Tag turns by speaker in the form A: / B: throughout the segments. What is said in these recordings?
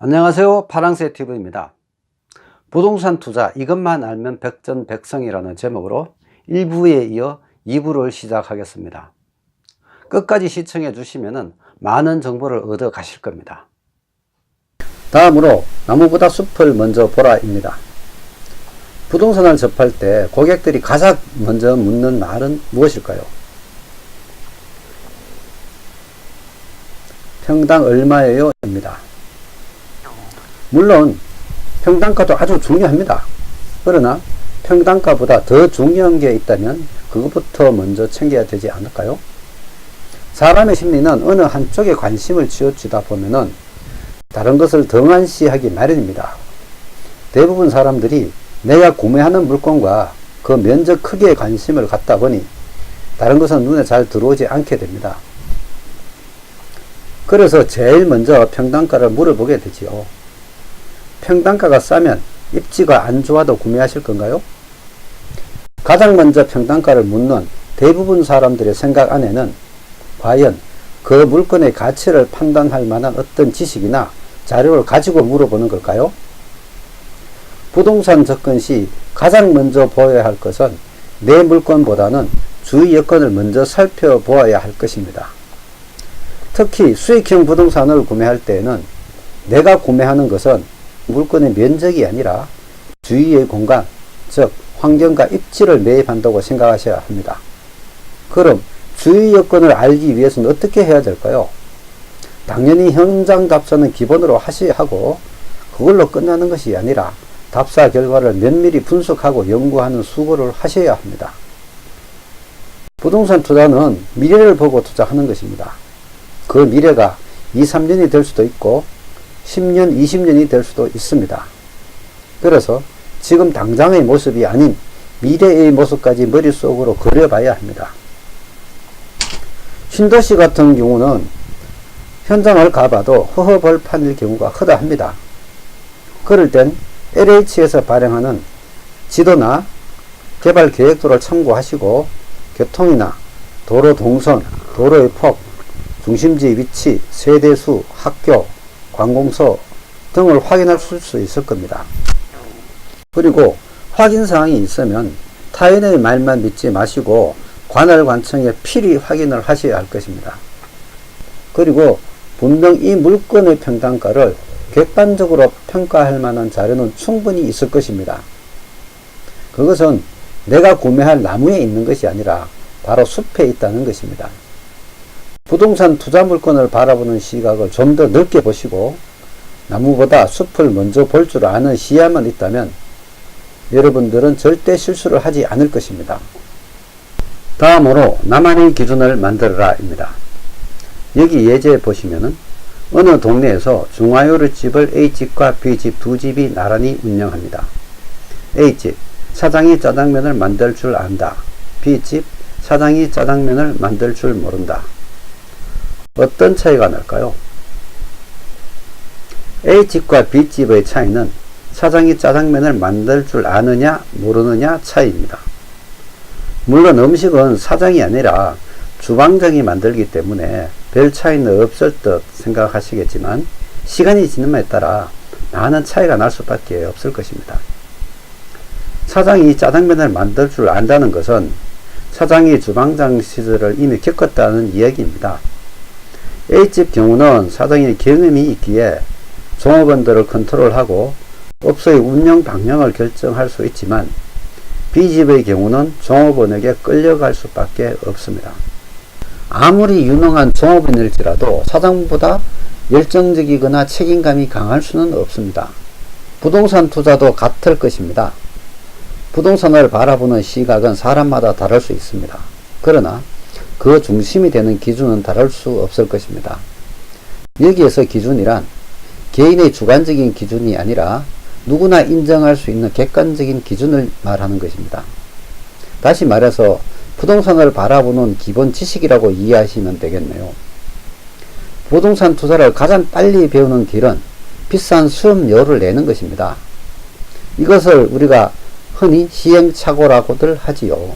A: 안녕하세요. 파랑새TV입니다. 부동산 투자 이것만 알면 백전백승이라는 제목으로 1부에 이어 2부를 시작하겠습니다. 끝까지 시청해 주시면 많은 정보를 얻어 가실 겁니다. 다음으로 나무보다 숲을 먼저 보라입니다. 부동산을 접할 때 고객들이 가장 먼저 묻는 말은 무엇일까요? 평당 얼마예요? 입니다. 물론 평당가도 아주 중요합니다. 그러나 평당가보다 더 중요한 게 있다면 그것부터 먼저 챙겨야 되지 않을까요? 사람의 심리는 어느 한쪽에 관심을 치우치다 보면은 다른 것을 등한시하기 마련입니다. 대부분 사람들이 내가 구매하는 물건과 그 면적 크기에 관심을 갖다 보니 다른 것은 눈에 잘 들어오지 않게 됩니다. 그래서 제일 먼저 평당가를 물어보게 되지요. 평당가가 싸면 입지가 안 좋아도 구매하실 건가요? 가장 먼저 평당가를 묻는 대부분 사람들의 생각 안에는 과연 그 물건의 가치를 판단할 만한 어떤 지식이나 자료를 가지고 물어보는 걸까요? 부동산 접근 시 가장 먼저 보아야 할 것은 내 물건보다는 주위 여건을 먼저 살펴보아야 할 것입니다. 특히 수익형 부동산을 구매할 때에는 내가 구매하는 것은 물건의 면적이 아니라 주위의 공간, 즉 환경과 입지를 매입한다고 생각하셔야 합니다. 그럼 주위 여건을 알기 위해서는 어떻게 해야 될까요? 당연히 현장 답사는 기본으로 하셔야 하고 그걸로 끝나는 것이 아니라 답사 결과를 면밀히 분석하고 연구하는 수고를 하셔야 합니다. 부동산 투자는 미래를 보고 투자하는 것입니다. 그 미래가 2, 3년이 될 수도 있고 10년, 20년이 될 수도 있습니다. 그래서 지금 당장의 모습이 아닌 미래의 모습까지 머릿속으로 그려봐야 합니다. 신도시 같은 경우는 현장을 가봐도 허허벌판일 경우가 허다합니다. 그럴 땐 LH에서 발행하는 지도나 개발 계획도를 참고하시고 교통이나 도로 동선, 도로의 폭, 중심지 위치, 세대수, 학교, 관공서 등을 확인할 수 있을 겁니다. 그리고 확인사항이 있으면 타인의 말만 믿지 마시고 관할관청에 필히 확인을 하셔야 할 것입니다. 그리고 분명 이 물건의 평당가를 객관적으로 평가할 만한 자료는 충분히 있을 것입니다. 그것은 내가 구매할 나무에 있는 것이 아니라 바로 숲에 있다는 것입니다. 부동산 투자 물건을 바라보는 시각을 좀 더 넓게 보시고 나무보다 숲을 먼저 볼 줄 아는 시야만 있다면 여러분들은 절대 실수를 하지 않을 것입니다. 다음으로 나만의 기준을 만들어라 입니다. 여기 예제 보시면은 어느 동네에서 중화요리 집을 A집과 B집 두 집이 나란히 운영합니다. A집, 사장이 짜장면을 만들 줄 안다. B집, 사장이 짜장면을 만들 줄 모른다. 어떤 차이가 날까요? A집과 B집의 차이는 사장이 짜장면을 만들 줄 아느냐 모르느냐 차이입니다. 물론 음식은 사장이 아니라 주방장이 만들기 때문에 별 차이는 없을 듯 생각하시겠지만 시간이 지남에 따라 많은 차이가 날 수밖에 없을 것입니다. 사장이 짜장면을 만들 줄 안다는 것은 사장이 주방장 시절을 이미 겪었다는 이야기입니다. A집 경우는 사장의 경험이 있기에 종업원들을 컨트롤하고 업소의 운영 방향을 결정할 수 있지만 B집의 경우는 종업원에게 끌려갈 수밖에 없습니다. 아무리 유능한 종업원일지라도 사장보다 열정적이거나 책임감이 강할 수는 없습니다. 부동산 투자도 같을 것입니다. 부동산을 바라보는 시각은 사람마다 다를 수 있습니다. 그러나 그 중심이 되는 기준은 다를 수 없을 것입니다. 여기에서 기준이란 개인의 주관적인 기준이 아니라 누구나 인정할 수 있는 객관적인 기준을 말하는 것입니다. 다시 말해서 부동산을 바라보는 기본 지식이라고 이해하시면 되겠네요. 부동산 투자를 가장 빨리 배우는 길은 비싼 수업료를 내는 것입니다. 이것을 우리가 흔히 시행착오라고들 하지요.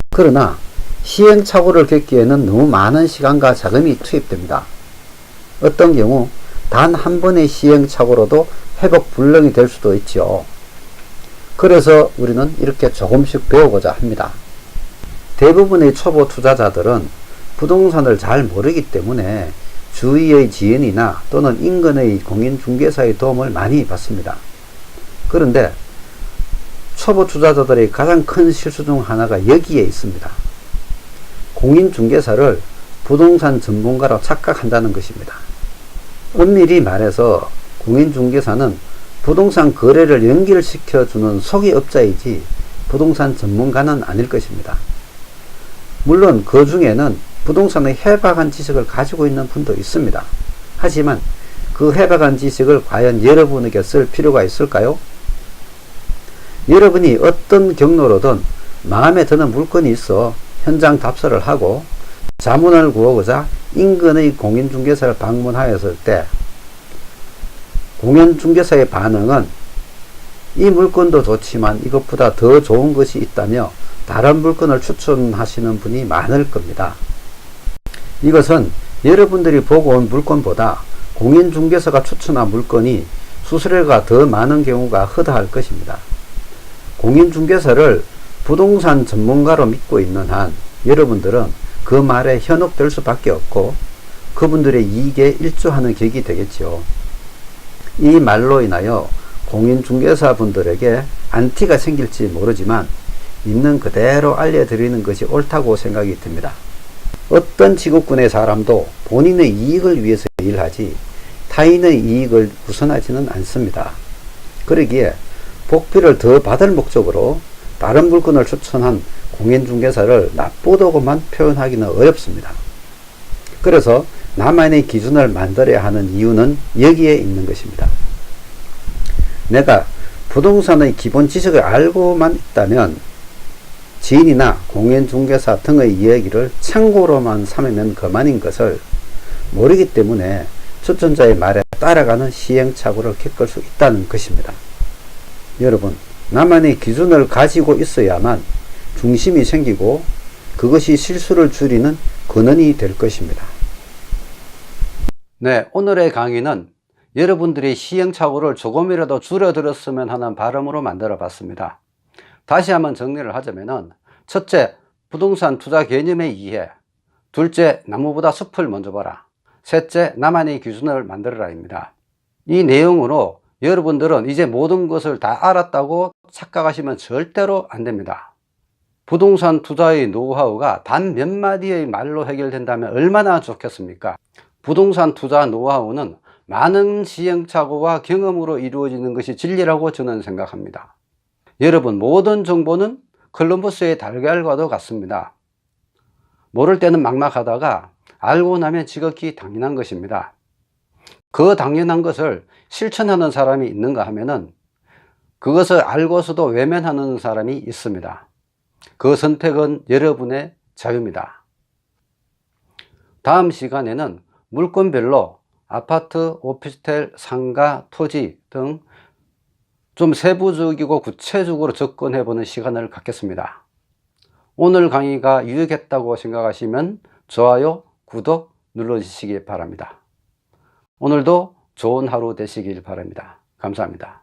A: 그러나 시행착오를 겪기에는 너무 많은 시간과 자금이 투입됩니다. 어떤 경우 단 한 번의 시행착오로도 회복 불능이 될 수도 있죠. 그래서 우리는 이렇게 조금씩 배워보자 합니다. 대부분의 초보 투자자들은 부동산을 잘 모르기 때문에 주위의 지인이나 또는 인근의 공인중개사의 도움을 많이 받습니다. 그런데 초보 투자자들의 가장 큰 실수 중 하나가 여기에 있습니다. 공인중개사를 부동산 전문가로 착각한다는 것입니다. 엄밀히 말해서 공인중개사는 부동산 거래를 연결시켜주는 소개업자이지 부동산 전문가는 아닐 것입니다. 물론 그 중에는 부동산의 해박한 지식을 가지고 있는 분도 있습니다. 하지만 그 해박한 지식을 과연 여러분에게 쓸 필요가 있을까요? 여러분이 어떤 경로로든 마음에 드는 물건이 있어 현장 답사를 하고 자문을 구하고자 인근의 공인중개사를 방문하였을 때 공인중개사의 반응은 이 물건도 좋지만 이것보다 더 좋은 것이 있다며 다른 물건을 추천하시는 분이 많을 겁니다. 이것은 여러분들이 보고 온 물건보다 공인중개사가 추천한 물건이 수수료가 더 많은 경우가 허다할 것입니다. 공인중개사를 부동산 전문가로 믿고 있는 한 여러분들은 그 말에 현혹될 수밖에 없고 그분들의 이익에 일조하는 격이 되겠죠. 이 말로 인하여 공인중개사 분들에게 안티가 생길지 모르지만 있는 그대로 알려드리는 것이 옳다고 생각이 듭니다. 어떤 직업군의 사람도 본인의 이익을 위해서 일하지 타인의 이익을 우선하지는 않습니다. 그러기에 복비를 더 받을 목적으로 다른 물건을 추천한 공인중개사를 나쁘다고만 표현하기는 어렵습니다. 그래서 나만의 기준을 만들어야 하는 이유는 여기에 있는 것입니다. 내가 부동산의 기본 지식을 알고만 있다면 지인이나 공인중개사 등의 이야기를 참고로만 삼으면 그만인 것을 모르기 때문에 추천자의 말에 따라가는 시행착오를 겪을 수 있다는 것입니다. 여러분, 나만의 기준을 가지고 있어야만 중심이 생기고 그것이 실수를 줄이는 근원이 될 것입니다. 네, 오늘의 강의는 여러분들이 시행착오를 조금이라도 줄여들었으면 하는 바람으로 만들어 봤습니다. 다시 한번 정리를 하자면은, 첫째, 부동산 투자 개념의 이해. 둘째, 나무보다 숲을 먼저 봐라. 셋째, 나만의 기준을 만들어라입니다. 이 내용으로 여러분들은 이제 모든 것을 다 알았다고 착각하시면 절대로 안 됩니다. 부동산 투자의 노하우가 단 몇 마디의 말로 해결된다면 얼마나 좋겠습니까? 부동산 투자 노하우는 많은 시행착오와 경험으로 이루어지는 것이 진리라고 저는 생각합니다. 여러분, 모든 정보는 콜럼버스의 달걀과도 같습니다. 모를 때는 막막하다가 알고 나면 지극히 당연한 것입니다. 그 당연한 것을 실천하는 사람이 있는가 하면은 그것을 알고서도 외면하는 사람이 있습니다. 그 선택은 여러분의 자유입니다. 다음 시간에는 물건별로 아파트, 오피스텔, 상가, 토지 등 좀 세부적이고 구체적으로 접근해보는 시간을 갖겠습니다. 오늘 강의가 유익했다고 생각하시면 좋아요, 구독 눌러주시기 바랍니다. 오늘도 좋은 하루 되시길 바랍니다. 감사합니다.